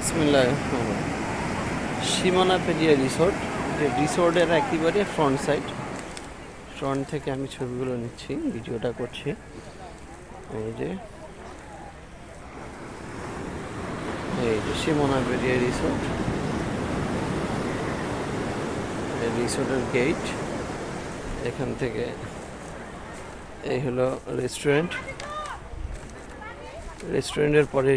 বিসমিল্লাহ সীমানা পেরিয়া রিসোর্ট, যে রিসোর্টের একেবারে ফ্রন্ট থেকে আমি ছবিগুলো নিচ্ছি, ভিডিওটা করছি। এই যে সীমানা পেরিয়া রিসোর্ট, রিসোর্টের গেট। এখান থেকে এই হলো রেস্টুরেন্টের পরে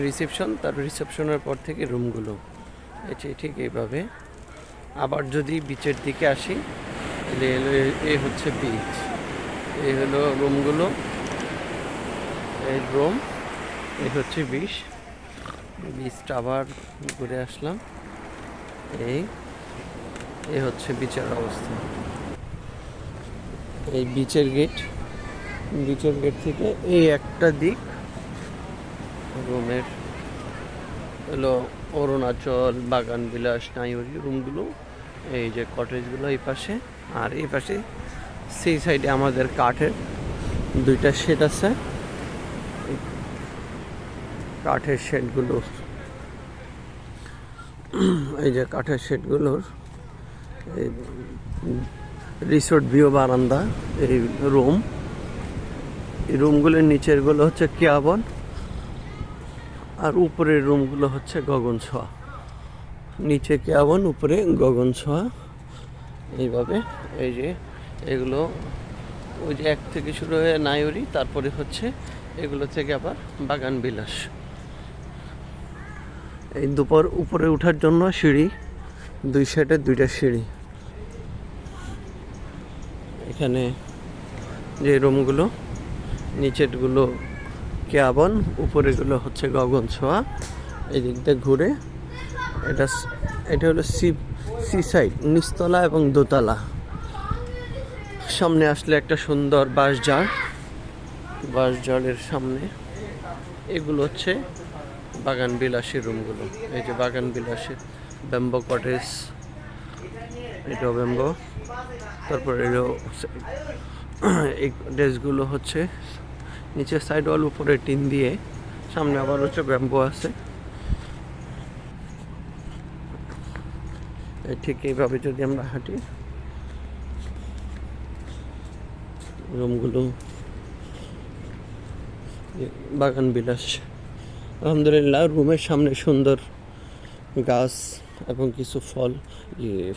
রিসেপশন, তার রিসেপশনের পর থেকে রুমগুলো ঠিক এইভাবে। আবার যদি বিচের দিকে আসি, এই হচ্ছে বিচ, এই হলো রুমগুলো, এই রুম, এই হচ্ছে বিচটা আবার ঘুরে আসলাম। এই হচ্ছে বিচের অবস্থা। এই বিচের গেট থেকে এই একটা দিক রুমের হলো অরুণাচল, বাগান বিলাস, নাইওরি রুমগুলো, এই যে কটেজগুলো এই পাশে, আর এই পাশে সেই সাইডে আমাদের কাঠের দুইটা শেড আছে। কাঠের শেডগুলো, এই যে কাঠের শেডগুলোর এই রিসোর্ট ভিউ বারান্দা, এই রুমগুলোর নিচেরগুলো হচ্ছে কেয়াবন, আর উপরের রুমগুলো হচ্ছে গগন ছোঁয়া। নিচে কেয়াবন, উপরে গগন ছোঁয়া। এইভাবে এই যে এগুলো, ওই যে এক থেকে শুরু হয়ে নাইওরি, তারপরে হচ্ছে এগুলো থেকে আবার বাগান বিলাস। এই দুপুর উপরে ওঠার জন্য সিঁড়ি, দুই সাইডে দুইটা সিঁড়ি। এখানে যে রুমগুলো, নিচেরগুলো কেয়াবন, উপরেগুলো হচ্ছে গগন ছোঁয়া। এই দিক দিয়ে ঘুরে এটা হলো সি সাইড, নিচতলা এবং দোতলা। সামনে আসলে একটা সুন্দর বাঁশঝাড়ের সামনে এগুলো হচ্ছে বাগান বিলাসের রুমগুলো। এই যে বাগান বিলাসের ব্যাম্বো কটেজ, এটাও ব্যাম্বো। তারপর এই ড্রেসগুলো হচ্ছে নিচের সাইড ওয়াল, উপরে টিন দিয়ে, সামনে আবার হচ্ছে ব্যাম্বো আছে। ঠিক এইভাবে যদি আমরা হাঁটি, রুমগুলো বাগান বিলাস। আলহামদুলিল্লাহ, রুমের সামনে সুন্দর গাছ এবং কিছু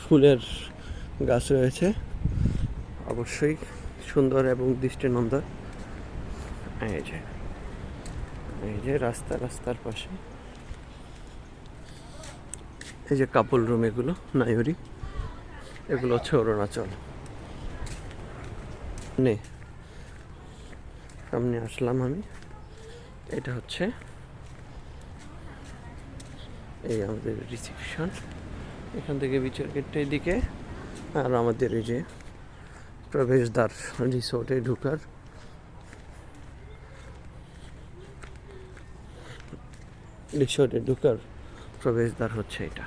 ফুলের গাছ রয়েছে, অবশ্যই সুন্দর এবং দৃষ্টিনন্দন। এই যে রাস্তার পাশে এই যে কাপল রুম, এগুলো নাইওরি, এগুলো হচ্ছে অরুণাচল। সামনে আসলাম আমি, এটা হচ্ছে এই আমাদের রিসেপশন। এখান থেকে বিচের গেটটা এদিকে, আর আমাদের এই যে প্রবেশদ্বার, রিসোর্টে ঢুকার প্রবেশদ্বার হচ্ছে এটা।